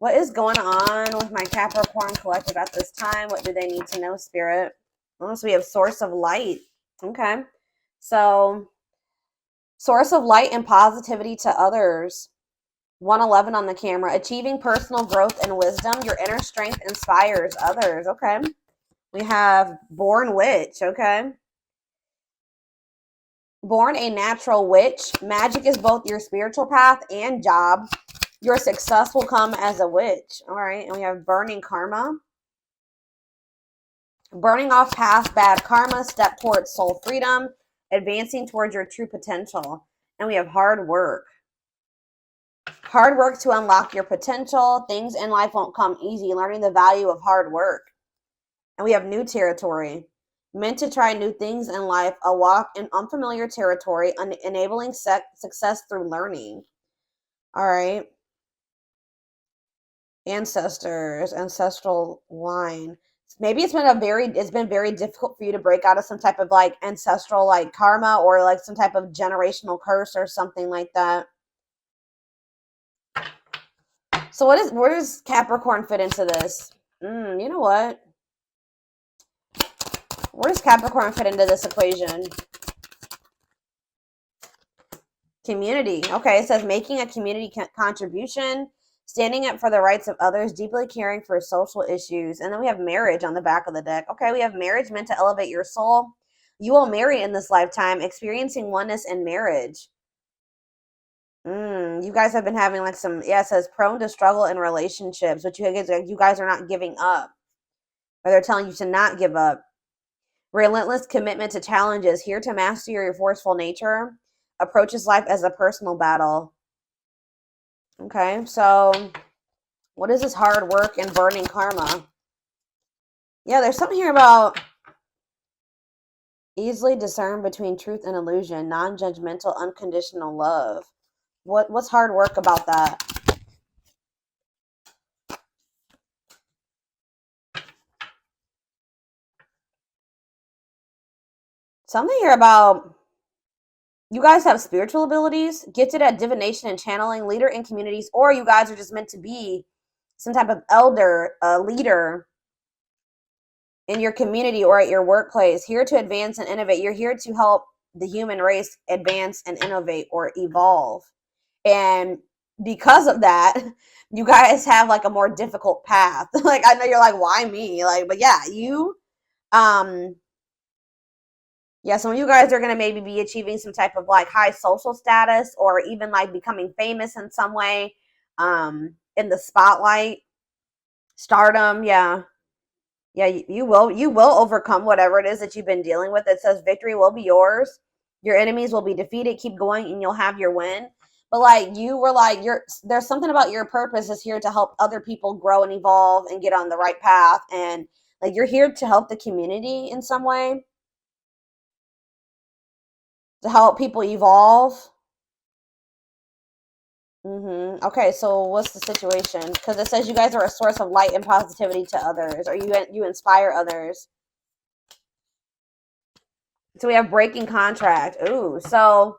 What is going on with my Capricorn collective at this time? What do they need to know, Spirit? Oh, so we have source of light. Okay. So source of light and positivity to others. 111 on the camera. Achieving personal growth and wisdom. Your inner strength inspires others. Okay. We have born witch. Okay. Born a natural witch. Magic is both your spiritual path and job. Your success will come as a witch. All right. And we have burning karma. Burning off past bad karma. Step towards soul freedom. Advancing towards your true potential. And we have hard work. Hard work to unlock your potential. Things in life won't come easy. Learning the value of hard work. And we have new territory. Meant to try new things in life. A walk in unfamiliar territory. Enabling success through learning. All right. Ancestors. Ancestral line. Maybe it's been very difficult for you to break out of some type of like ancestral like karma or like some type of generational curse or something like that. So where does Capricorn fit into this? You know what? Where does Capricorn fit into this equation? Community. Okay, it says making a community contribution, standing up for the rights of others, deeply caring for social issues. And then we have marriage on the back of the deck. Okay, we have marriage meant to elevate your soul. You will marry in this lifetime, experiencing oneness in marriage. You guys have been having like some, it says prone to struggle in relationships, but you guys are not giving up. Or they're telling you to not give up. Relentless commitment to challenges, here to master your forceful nature. Approaches life as a personal battle. Okay, so what is this hard work and burning karma? Yeah, there's something here about easily discern between truth and illusion, non-judgmental, unconditional love. What's hard work about that? Something here about you guys have spiritual abilities, gifted at divination and channeling, leader in communities, or you guys are just meant to be some type of elder, leader in your community or at your workplace, here to advance and innovate. You're here to help the human race advance and innovate or evolve. And because of that, you guys have like a more difficult path. Like, I know you're like, why me? Like, but yeah, some of you guys are going to maybe be achieving some type of like high social status or even like becoming famous in some way, in the spotlight, stardom. Yeah, you will overcome whatever it is that you've been dealing with. It says victory will be yours. Your enemies will be defeated. Keep going and you'll have your win. But like you were like, there's something about your purpose is here to help other people grow and evolve and get on the right path. And like you're here to help the community in some way, to help people evolve. Okay, so what's the situation? Because it says you guys are a source of light and positivity to others, or you inspire others. So we have breaking contract. Ooh, so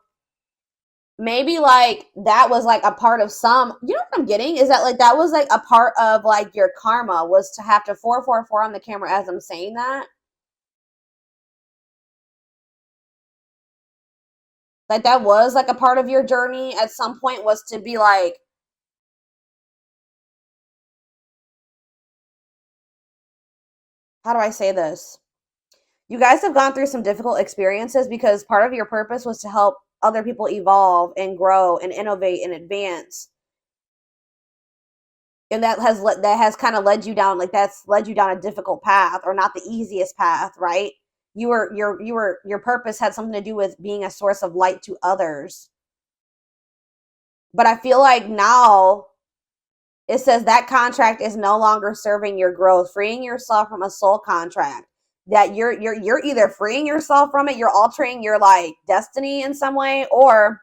maybe like that was like a part of some, you know what I'm getting is that like that was like a part of like your karma was to have to 444 on the camera as I'm saying that. Like that was like a part of your journey at some point was to be like, how do I say this? You guys have gone through some difficult experiences because part of your purpose was to help other people evolve and grow and innovate and advance. And that has kind of led you down, like that's led you down a difficult path or not the easiest path, right? Your purpose had something to do with being a source of light to others. But I feel like now it says that contract is no longer serving your growth, freeing yourself from a soul contract. That you're either freeing yourself from it, you're altering your like destiny in some way, or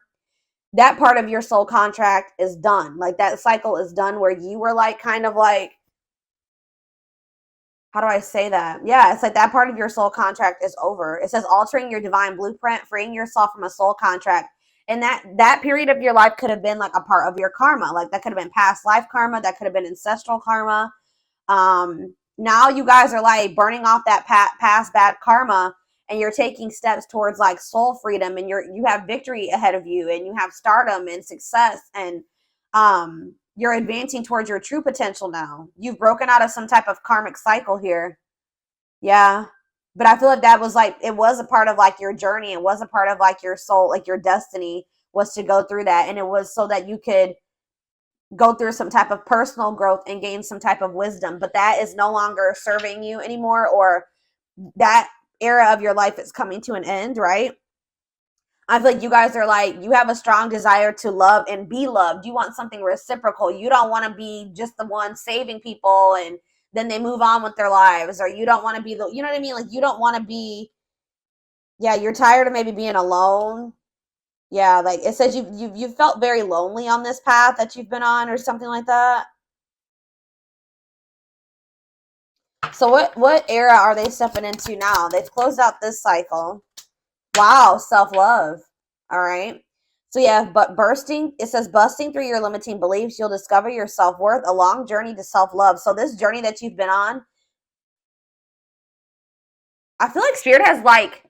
that part of your soul contract is done. Like that cycle is done where you were like kind of like, how do I say that? Yeah, it's like that part of your soul contract is over. It says altering your divine blueprint, freeing yourself from a soul contract, And that period of your life could have been like a part of your karma. Like that could have been past life karma. That could have been ancestral karma. Now you guys are like burning off that past bad karma, and you're taking steps towards like soul freedom, and you have victory ahead of you, and you have stardom and success, and you're advancing towards your true potential now. You've broken out of some type of karmic cycle here. Yeah. But I feel like that was like, it was a part of like your journey. It was a part of like your soul, like your destiny was to go through that. And it was so that you could go through some type of personal growth and gain some type of wisdom. But that is no longer serving you anymore, or that era of your life is coming to an end, right? I feel like you guys are like, you have a strong desire to love and be loved. You want something reciprocal. You don't want to be just the one saving people and then they move on with their lives, or you don't want to be the, you know what I mean? Like you don't want to be, yeah, you're tired of maybe being alone. Yeah, like it says you felt very lonely on this path that you've been on or something like that. So what era are they stepping into now? They've closed out this cycle. Wow, self-love. All right. So yeah, but it says busting through your limiting beliefs, you'll discover your self-worth, a long journey to self-love. So this journey that you've been on, I feel like Spirit has like,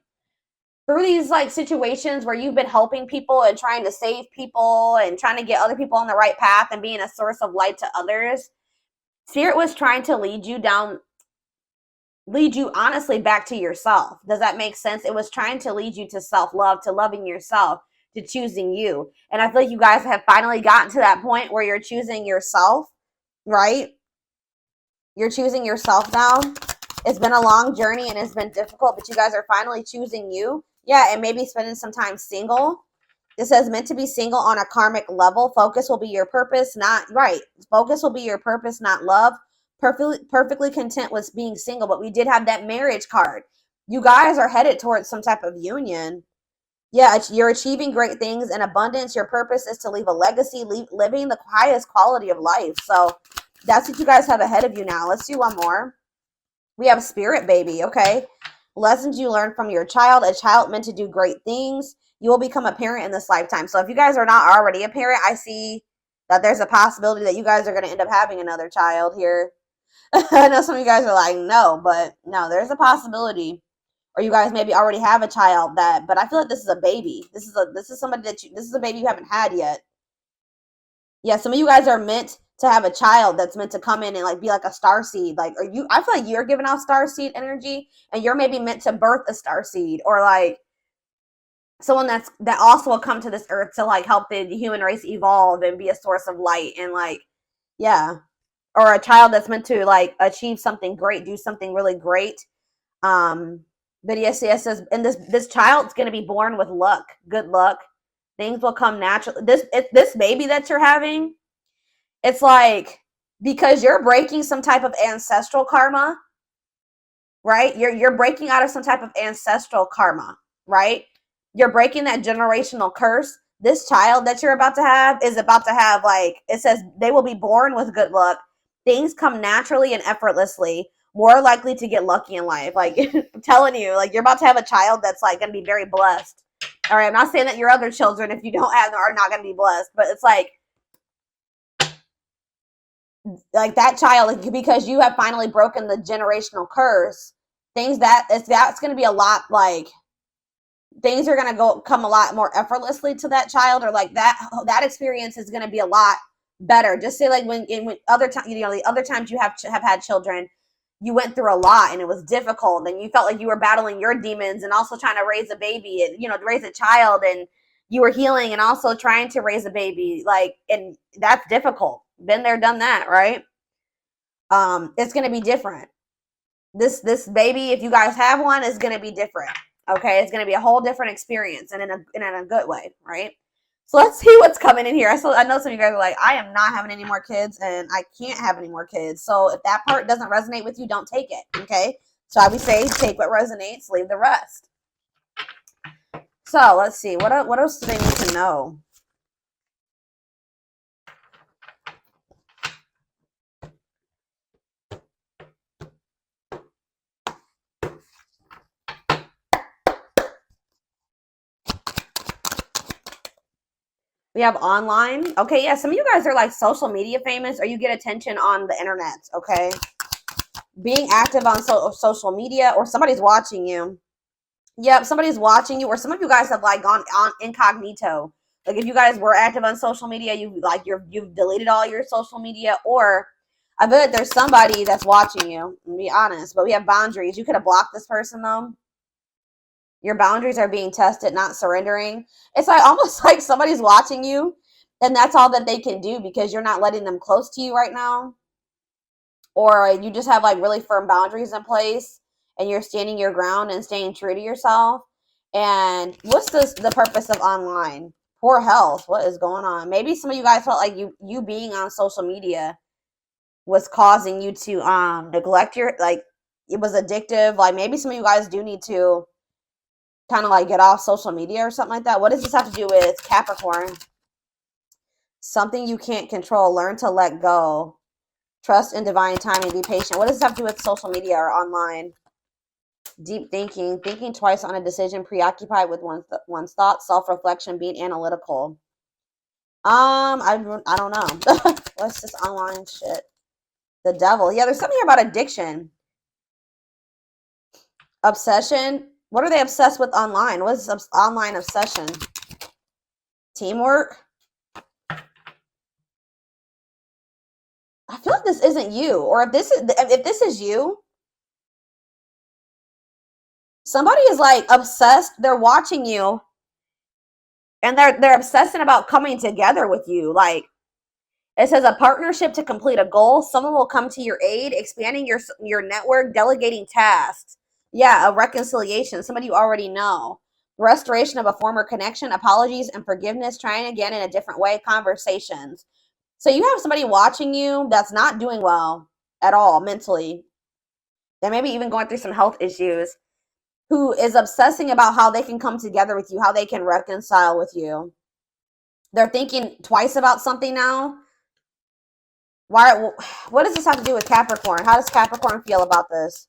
through these like situations where you've been helping people and trying to save people and trying to get other people on the right path and being a source of light to others, Spirit was trying to lead you honestly back to yourself. Does that make sense? It was trying to lead you to self-love, to loving yourself, to choosing you. And I feel like you guys have finally gotten to that point where you're choosing yourself, right? You're choosing yourself now. It's been a long journey and it's been difficult, but you guys are finally choosing you. Yeah, and maybe spending some time single. It says meant to be single on a karmic level. Focus will be your purpose, not right. Focus will be your purpose, not love. Perfectly content with being single, but we did have that marriage card. You guys are headed towards some type of union. Yeah, you're achieving great things in abundance. Your purpose is to leave a legacy, living the highest quality of life. So that's what you guys have ahead of you now. Let's do one more. We have spirit baby, okay? Lessons you learned from your child, a child meant to do great things. You will become a parent in this lifetime. So if you guys are not already a parent, I see that there's a possibility that you guys are going to end up having another child here. I know some of you guys are like, no, but no, there's a possibility. Or you guys maybe already have a child but I feel like this is a baby. This is somebody this is a baby you haven't had yet. Yeah, some of you guys are meant to have a child that's meant to come in and like be like a star seed. Like, I feel like you're giving out star seed energy, and you're maybe meant to birth a star seed, or like someone that also will come to this earth to like help the human race evolve and be a source of light, and like, yeah, or a child that's meant to like achieve something great, do something really great. But yes, it says, and this child's going to be born with luck, good luck. Things will come naturally. This baby that you're having, it's like, because you're breaking some type of ancestral karma, right? You're breaking out of some type of ancestral karma, right? You're breaking that generational curse. This child that you're about to have is about to have, like, it says they will be born with good luck. Things come naturally and effortlessly, more likely to get lucky in life. Like, I'm telling you, like, you're about to have a child that's like going to be very blessed. All right, I'm not saying that your other children, if you don't have them, are not going to be blessed, but it's like that child, like, because you have finally broken the generational curse, that's going to be a lot, like, things are going to come a lot more effortlessly to that child, or like that experience is going to be a lot better. Just say like when other times, the other times you have had children, you went through a lot and it was difficult, and you felt like you were battling your demons and also trying to raise a baby, and raise a child, and you were healing and also trying to raise a baby, like, and that's difficult. Been there, done that, right? It's going to be different. This baby, if you guys have one, is going to be different. Okay, it's going to be a whole different experience, and in a good way, right? So let's see what's coming in here. I know some of you guys are like, I am not having any more kids, and I can't have any more kids. So if that part doesn't resonate with you, don't take it. Okay, so I would say take what resonates, leave the rest. So let's see, what else do they need to know? We have online. Okay, yeah, some of you guys are like social media famous, or you get attention on the internet, okay? Being active on social media, or somebody's watching you. Yep, somebody's watching you, or some of you guys have like gone on incognito. Like if you guys were active on social media, you've deleted all your social media, or I bet there's somebody that's watching you. To be honest, but we have boundaries. You could have blocked this person though. Your boundaries are being tested, not surrendering. It's like almost like somebody's watching you, and that's all that they can do because you're not letting them close to you right now, or you just have like really firm boundaries in place, and you're standing your ground and staying true to yourself. And what's the purpose of online? Poor health. What is going on? Maybe some of you guys felt like you being on social media was causing you to neglect your, like, it was addictive. Like maybe some of you guys do need to kind of like get off social media or something like that. What does this have to do with Capricorn? Something you can't control. Learn to let go. Trust in divine timing. Be patient. What does this have to do with social media or online? Deep thinking. Thinking twice on a decision. Preoccupied with one's thoughts. Self-reflection. Being analytical. I don't know. What's this online shit? The devil. Yeah, there's something here about addiction. Obsession. What are they obsessed with online? What is online obsession? Teamwork. I feel like this isn't you, or if this is you, somebody is like obsessed. They're watching you, and they're obsessing about coming together with you. Like it says, a partnership to complete a goal. Someone will come to your aid, expanding your network, delegating tasks. Yeah, a reconciliation. Somebody you already know. Restoration of a former connection. Apologies and forgiveness. Trying again in a different way. Conversations. So you have somebody watching you that's not doing well at all mentally. They may be even going through some health issues, who is obsessing about how they can come together with you, how they can reconcile with you. They're thinking twice about something now. Why? What does this have to do with Capricorn? How does Capricorn feel about this?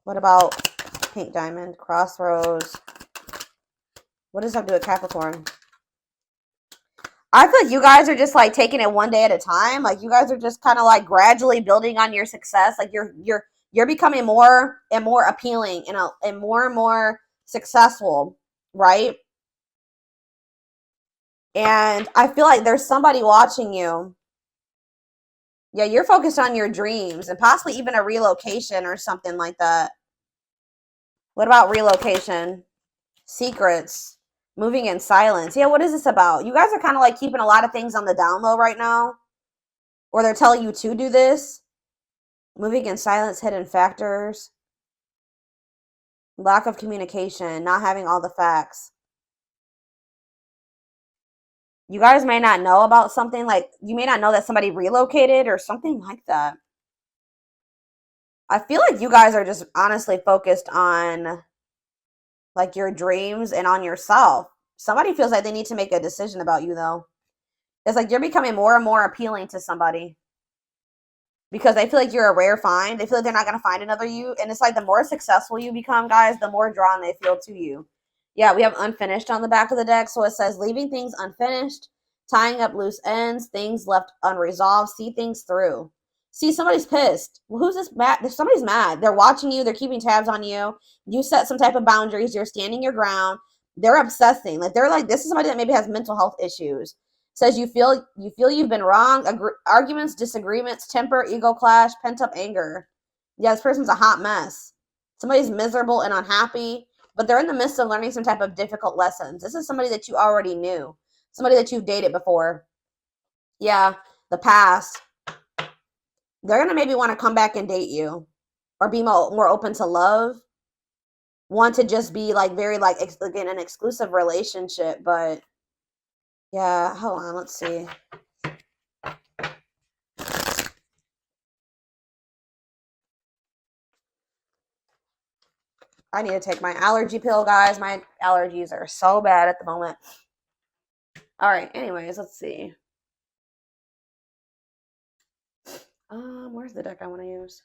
What about pink diamond, crossroads? What does that have to do with Capricorn? I feel like you guys are just like taking it one day at a time. Like you guys are just kind of like gradually building on your success. Like you're becoming more and more appealing and more successful, right? And I feel like there's somebody watching you. Yeah, you're focused on your dreams and possibly even a relocation or something like that. What about relocation? Secrets. Moving in silence. Yeah, what is this about? You guys are kind of like keeping a lot of things on the down low right now. Or they're telling you to do this. Moving in silence, hidden factors. Lack of communication. Not having all the facts. You guys may not know about something, like you may not know that somebody relocated or something like that. I feel like you guys are just honestly focused on like your dreams and on yourself. Somebody feels like they need to make a decision about you though. It's like you're becoming more and more appealing to somebody because they feel like you're a rare find. They feel like they're not going to find another you. And it's like the more successful you become, guys, the more drawn they feel to you. Yeah, we have unfinished on the back of the deck. So it says leaving things unfinished, tying up loose ends, things left unresolved, see things through. See, somebody's pissed. Well, who's this mad? Somebody's mad. They're watching you. They're keeping tabs on you. You set some type of boundaries. You're standing your ground. They're obsessing. Like they're like, this is somebody that maybe has mental health issues. Says you feel you've been wrong. Arguments, disagreements, temper, ego clash, pent up anger. Yeah, this person's a hot mess. Somebody's miserable and unhappy, but they're in the midst of learning some type of difficult lessons. This is somebody that you already knew, somebody that you've dated before. Yeah, the past. They're gonna maybe want to come back and date you, or be more open to love. Want to just be like very like in an exclusive relationship, but yeah. Hold on, let's see. I need to take my allergy pill, guys. My allergies are so bad at the moment. All right. Anyways, let's see. Where's the deck I want to use?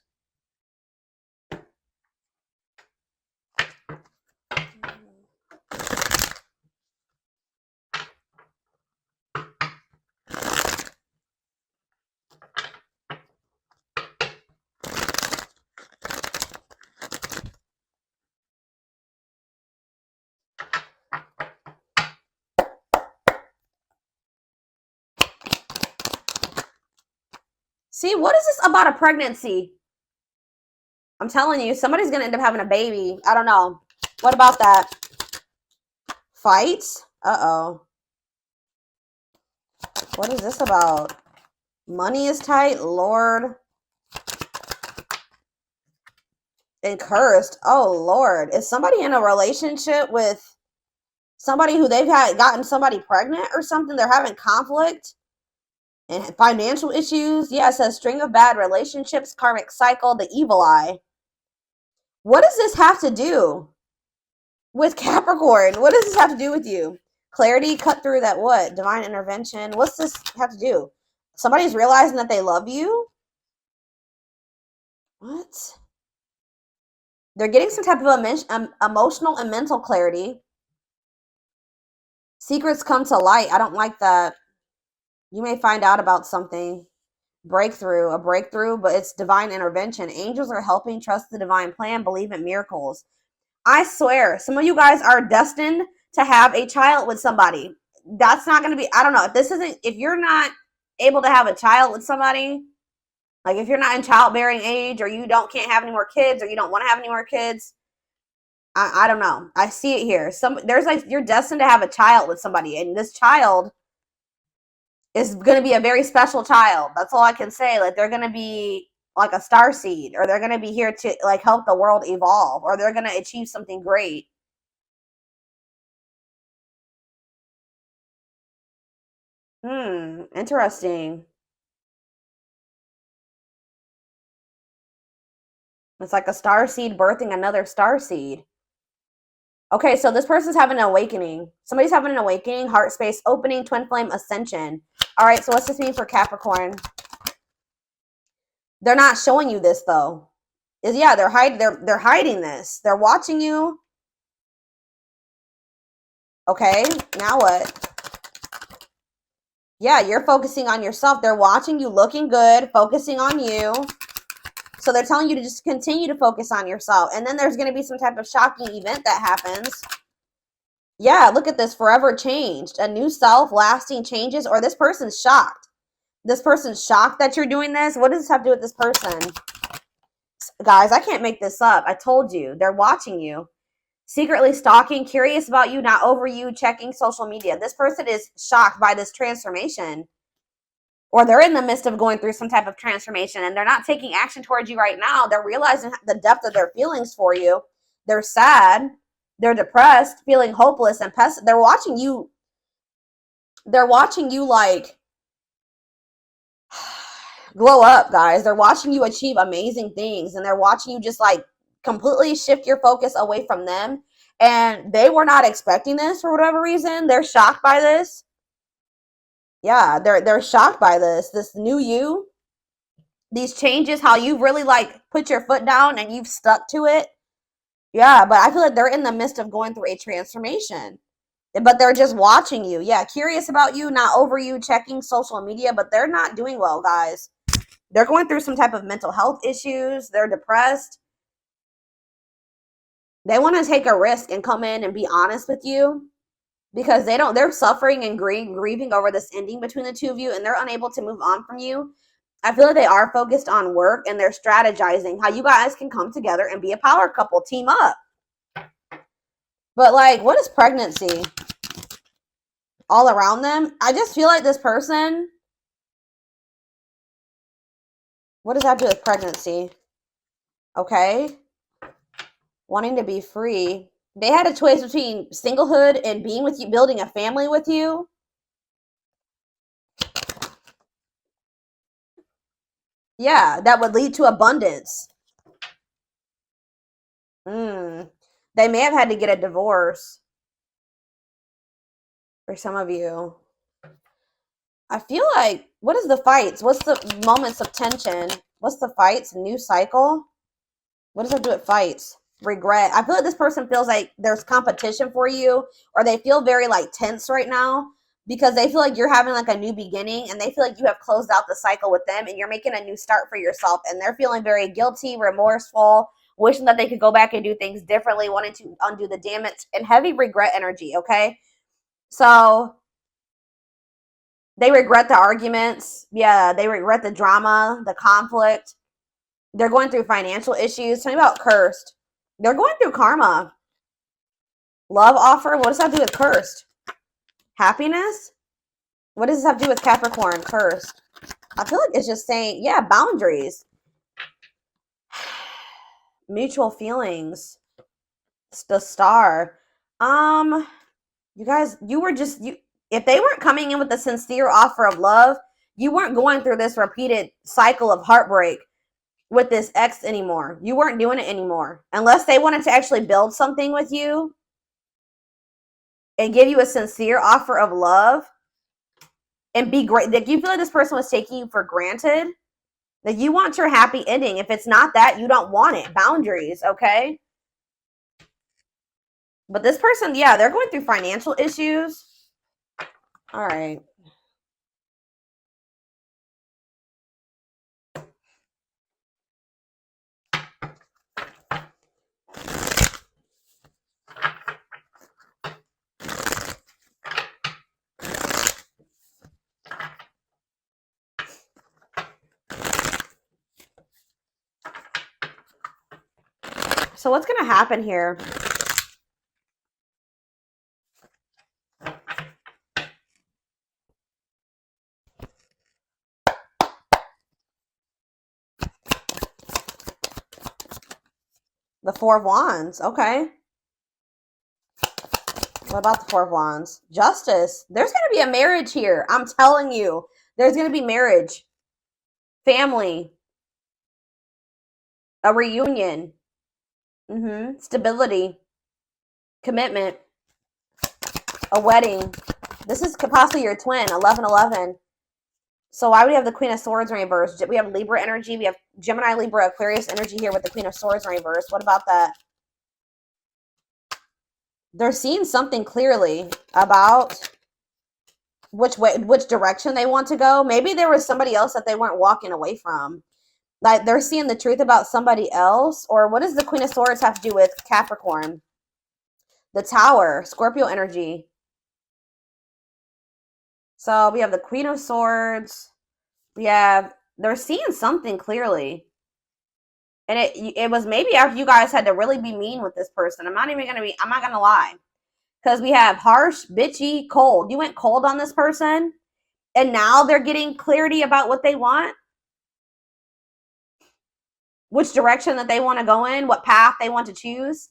See, what is this about a pregnancy? I'm telling you, somebody's going to end up having a baby. I don't know. What about that? Fights? Uh-oh. What is this about? Money is tight. Lord. And cursed. Oh, Lord. Is somebody in a relationship with somebody who they've gotten somebody pregnant or something? They're having conflict and financial issues. Yeah, it says string of bad relationships, karmic cycle, the evil eye. What does this have to do with Capricorn? What does this have to do with you? Clarity, cut through that what? Divine intervention. What's this have to do? Somebody's realizing that they love you? What? They're getting some type of emotional and mental clarity. Secrets come to light. I don't like that. You may find out about something. Breakthrough, a breakthrough, but it's divine intervention. Angels are helping. Trust the divine plan. Believe in miracles. I swear, some of you guys are destined to have a child with somebody. That's not going to be, I don't know, if you're not able to have a child with somebody, like if you're not in childbearing age or you can't have any more kids or you don't want to have any more kids, I don't know. I see it here. You're destined to have a child with somebody, and this child is going to be a very special child. That's all I can say. Like they're going to be like a star seed, or they're going to be here to like help the world evolve, or they're going to achieve something great. Interesting. It's like a star seed birthing another star seed. Okay, so this person's having an awakening. Somebody's having an awakening, heart space opening, twin flame ascension. All right, so what's this mean for Capricorn? They're not showing you this though. They're hiding this. They're watching you. Okay, now what? Yeah, you're focusing on yourself. They're watching you looking good, focusing on you. So they're telling you to just continue to focus on yourself. And then there's going to be some type of shocking event that happens. Yeah, look at this. Forever changed. A new self, lasting changes. Or this person's shocked. This person's shocked that you're doing this. What does this have to do with this person? Guys, I can't make this up. I told you. They're watching you. Secretly stalking, curious about you, not over you, checking social media. This person is shocked by this transformation. Or they're in the midst of going through some type of transformation and they're not taking action towards you right now. They're realizing the depth of their feelings for you. They're sad. They're depressed, feeling hopeless and they're watching you. They're watching you like glow up, guys. They're watching you achieve amazing things, and they're watching you just like completely shift your focus away from them. And they were not expecting this for whatever reason. They're shocked by this. Yeah, they're shocked by this new you, these changes, how you've really like put your foot down and you've stuck to it. Yeah, but I feel like they're in the midst of going through a transformation, but they're just watching you. Yeah, curious about you, not over you, checking social media, but they're not doing well, guys. They're going through some type of mental health issues. They're depressed. They want to take a risk and come in and be honest with you, because they're suffering and grieving over this ending between the two of you, and they're unable to move on from you. I feel like they are focused on work, and they're strategizing how you guys can come together and be a power couple, team up. But like, what is pregnancy all around them? I just feel like this person, what does that do with pregnancy? Okay, wanting to be free. They had a choice between singlehood and being with you, building a family with you. Yeah, that would lead to abundance. They may have had to get a divorce for some of you. I feel like, what is the fights? What's the moments of tension? What's the fights? New cycle? What does that do with fights? Regret. I feel like this person feels like there's competition for you, or they feel very like tense right now because they feel like you're having like a new beginning, and they feel like you have closed out the cycle with them and you're making a new start for yourself, and they're feeling very guilty, remorseful, wishing that they could go back and do things differently, wanting to undo the damage, and heavy regret energy. Okay, so They regret the arguments. Yeah, they regret the drama, the conflict. They're going through financial issues. Tell me about cursed. They're going through karma. Love offer. What does that have to do with cursed? Happiness? What does this have to do with Capricorn? Cursed. I feel like it's just saying, yeah, boundaries. Mutual feelings. The star. You guys, you were just, if they weren't coming in with a sincere offer of love, you weren't going through this repeated cycle of heartbreak with this ex anymore. You weren't doing it anymore. Unless they wanted to actually build something with you and give you a sincere offer of love and be great. That you feel like this person was taking you for granted, that you want your happy ending. If it's not that, you don't want it. Boundaries, okay? But this person, yeah, they're going through financial issues. All right. So what's going to happen here? The Four of Wands. Okay. What about the Four of Wands? Justice. There's going to be a marriage here. I'm telling you. There's going to be marriage. Family. A reunion. Stability. Commitment. A wedding. This is possibly your twin. 11-11. So why would we have the Queen of Swords in reverse? We have Libra energy. We have Gemini, Libra, Aquarius energy here with the Queen of Swords in reverse. What about that? They're seeing something clearly about which direction they want to go. Maybe there was somebody else that they weren't walking away from. Like they're seeing the truth about somebody else. Or what does the Queen of Swords have to do with Capricorn? The Tower, Scorpio energy. So we have the Queen of Swords. They're seeing something clearly. And it was maybe after you guys had to really be mean with this person. I'm not going to lie. Because we have harsh, bitchy, cold. You went cold on this person. And now they're getting clarity about what they want. Which direction that they want to go in. What path they want to choose.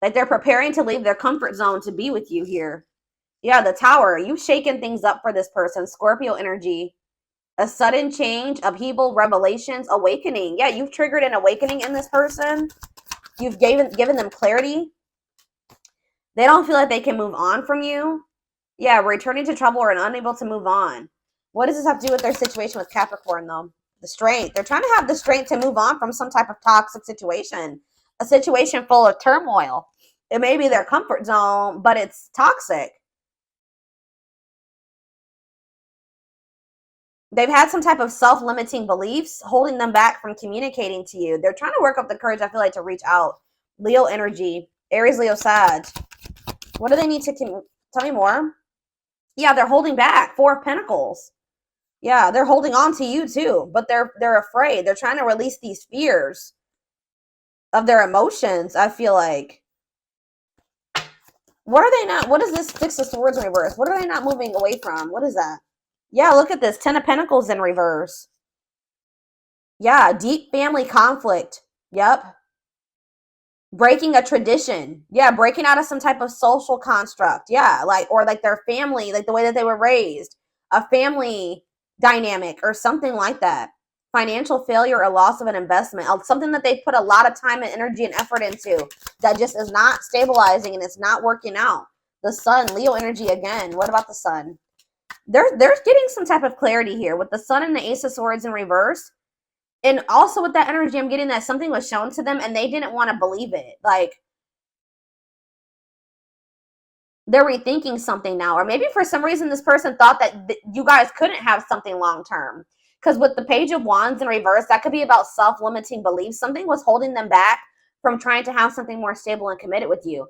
Like they're preparing to leave their comfort zone to be with you here. Yeah, the Tower. You've shaken things up for this person. Scorpio energy. A sudden change, upheaval, revelations, awakening. Yeah, you've triggered an awakening in this person. You've given them clarity. They don't feel like they can move on from you. Yeah, returning to trouble or unable to move on. What does this have to do with their situation with Capricorn, though? The strength. They're trying to have the strength to move on from some type of toxic situation. A situation full of turmoil. It may be their comfort zone, but it's toxic. They've had some type of self-limiting beliefs holding them back from communicating to you. They're trying to work up the courage, I feel like, to reach out. Leo energy. Aries, Leo, Sag. What do they need to tell me more? Yeah, they're holding back. Four of Pentacles. Yeah, they're holding on to you too, but they're afraid. They're trying to release these fears of their emotions, I feel like. What are they not? What is this Six of Swords in reverse? What are they not moving away from? What is that? Yeah, look at this. Ten of Pentacles in reverse. Yeah, deep family conflict. Yep. Breaking a tradition. Yeah, breaking out of some type of social construct. Yeah, or their family, like the way that they were raised. A family dynamic or something like that. Financial failure or loss of an investment. Something that they put a lot of time and energy and effort into that just is not stabilizing and it's not working out. The Sun, Leo energy again. What about the Sun? They're getting some type of clarity here with the Sun and the Ace of Swords in reverse. And also with that energy, I'm getting that something was shown to them and they didn't want to believe it. Like, they're rethinking something now. Or maybe for some reason this person thought that you guys couldn't have something long-term. Because with the Page of Wands in reverse, that could be about self-limiting beliefs. Something was holding them back from trying to have something more stable and committed with you.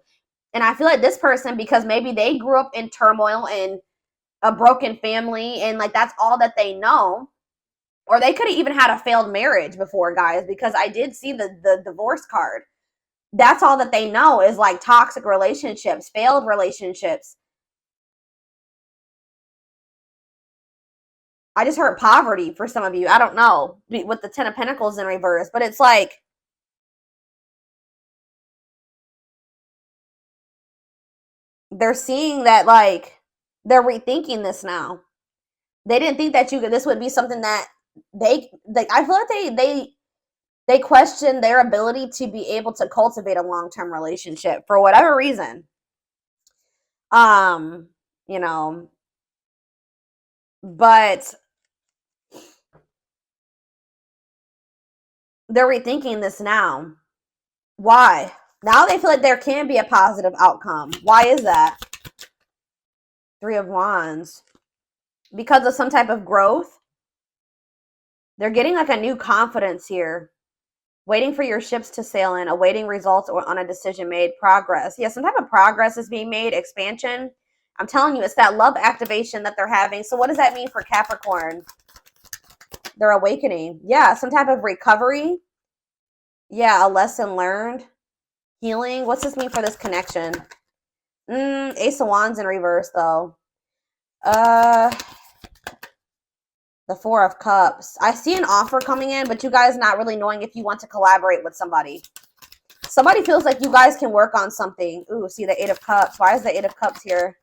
And I feel like this person, because maybe they grew up in turmoil and a broken family and like that's all that they know. Or they could have even had a failed marriage before, guys, because I did see the divorce card. That's all that they know is like toxic relationships, failed relationships. I just heard poverty for some of you. I don't know with the Ten of Pentacles in reverse, but it's like they're seeing that like they're rethinking this now. They didn't think that this would be something that they like. I feel like they question their ability to be able to cultivate a long-term relationship for whatever reason. You know, but they're rethinking this now. Why? Now they feel like there can be a positive outcome. Why is that? Three of Wands. Because of some type of growth. They're getting like a new confidence here. Waiting for your ships to sail in, awaiting results or on a decision made, progress. Yeah, some type of progress is being made, expansion. I'm telling you, it's that love activation that they're having. So what does that mean for Capricorn? They're awakening. Yeah, some type of recovery. Yeah, a lesson learned. Healing. What's this mean for this connection? Ace of Wands in reverse, though. The Four of Cups. I see an offer coming in, but you guys not really knowing if you want to collaborate with somebody. Somebody feels like you guys can work on something. Ooh, see the Eight of Cups. Why is the Eight of Cups here?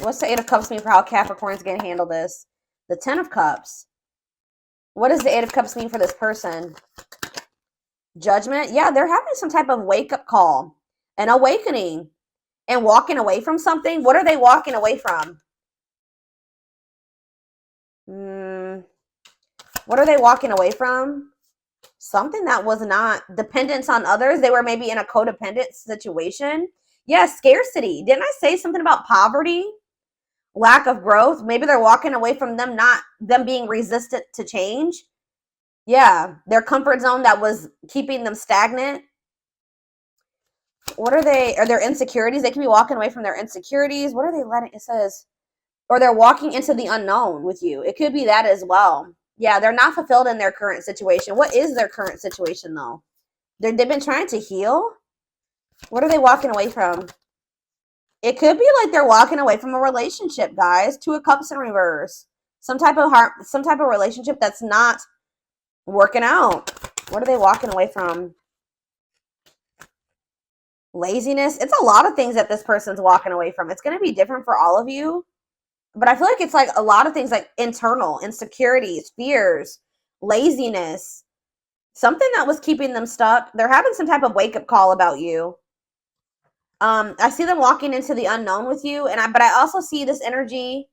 What's the Eight of Cups mean for how Capricorn's going to handle this? The Ten of Cups. What does the Eight of Cups mean for this person? Judgment. Yeah, they're having some type of wake-up call. An awakening. And walking away from something. What are they walking away from? What are they walking away from? Something that was not dependence on others. They were maybe in a codependent situation. Yeah, scarcity. Didn't I say something about poverty? Lack of growth. Maybe they're walking away from them being resistant to change. Yeah, their comfort zone that was keeping them stagnant. What are they? Are there insecurities? They can be walking away from their insecurities. What are they letting? It says, or they're walking into the unknown with you. It could be that as well. Yeah, they're not fulfilled in their current situation. What is their current situation, though? They've been trying to heal. What are they walking away from? It could be like they're walking away from a relationship, guys. Two of Cups in reverse. Some type of relationship that's not working out. What are they walking away from? Laziness. It's a lot of things that this person's walking away from. It's going to be different for all of you. But I feel like it's like a lot of things like internal, insecurities, fears, laziness. Something that was keeping them stuck. They're having some type of wake-up call about you. I see them walking into the unknown with you, but I also see this energy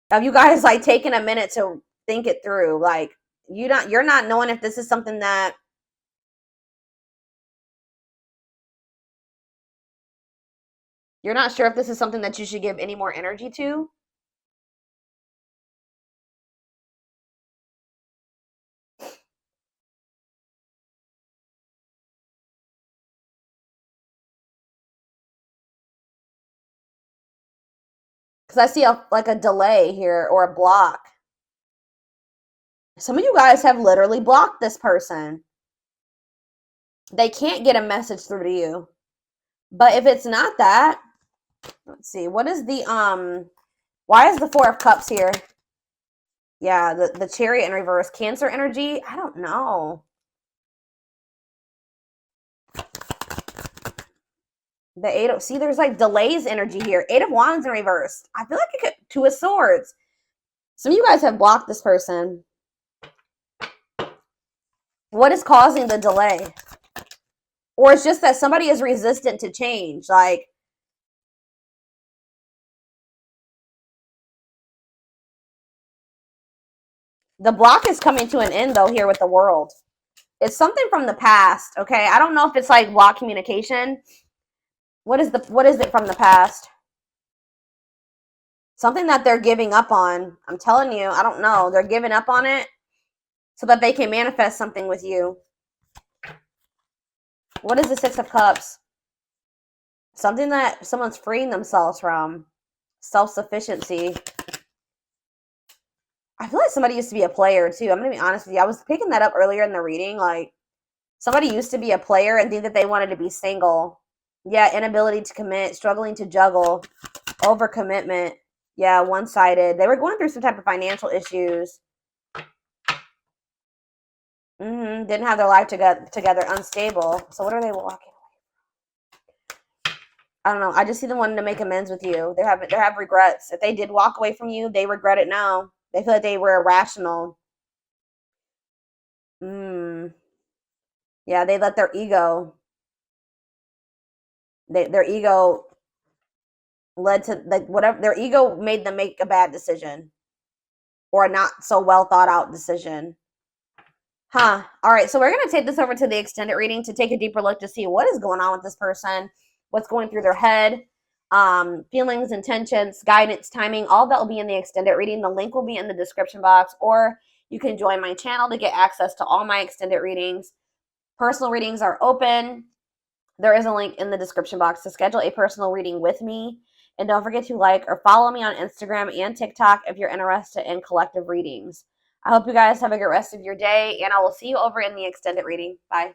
of you guys like taking a minute to think it through. Like you're not knowing if this is something that you're not sure if this is something that you should give any more energy to. Because I see like a delay here or a block. Some of you guys have literally blocked this person. They can't get a message through to you. But if it's not that, let's see. What is the why is the Four of Cups here? Yeah, the Chariot in reverse. Cancer energy? I don't know. The Eight of, see, there's like delays energy here. Eight of Wands in reverse. I feel like it could, Two of Swords. Some of you guys have blocked this person. What is causing the delay? Or it's just that somebody is resistant to change. Like, the block is coming to an end, though, here with the World. It's something from the past, okay? I don't know if it's like block communication. What is it from the past? Something that they're giving up on. I'm telling you, I don't know. They're giving up on it so that they can manifest something with you. What is the Six of Cups? Something that someone's freeing themselves from. Self-sufficiency. I feel like somebody used to be a player too. I'm going to be honest with you. I was picking that up earlier in the reading. Like, somebody used to be a player and think that they wanted to be single. Yeah, inability to commit, struggling to juggle, overcommitment. Yeah, one-sided. They were going through some type of financial issues. Didn't have their life together, unstable. So what are they walking? I don't know. I just see them wanting to make amends with you. They have regrets. If they did walk away from you, they regret it now. They feel like they were irrational. Yeah, they let their ego. Their ego led to, like, whatever. Their ego made them make a bad decision or a not so well thought out decision. Huh. All right. So we're going to take this over to the extended reading to take a deeper look to see what is going on with this person, what's going through their head, feelings, intentions, guidance, timing. All that will be in the extended reading. The link will be in the description box, or you can join my channel to get access to all my extended readings. Personal readings are open. There is a link in the description box to schedule a personal reading with me. And don't forget to like or follow me on Instagram and TikTok if you're interested in collective readings. I hope you guys have a good rest of your day, and I will see you over in the extended reading. Bye.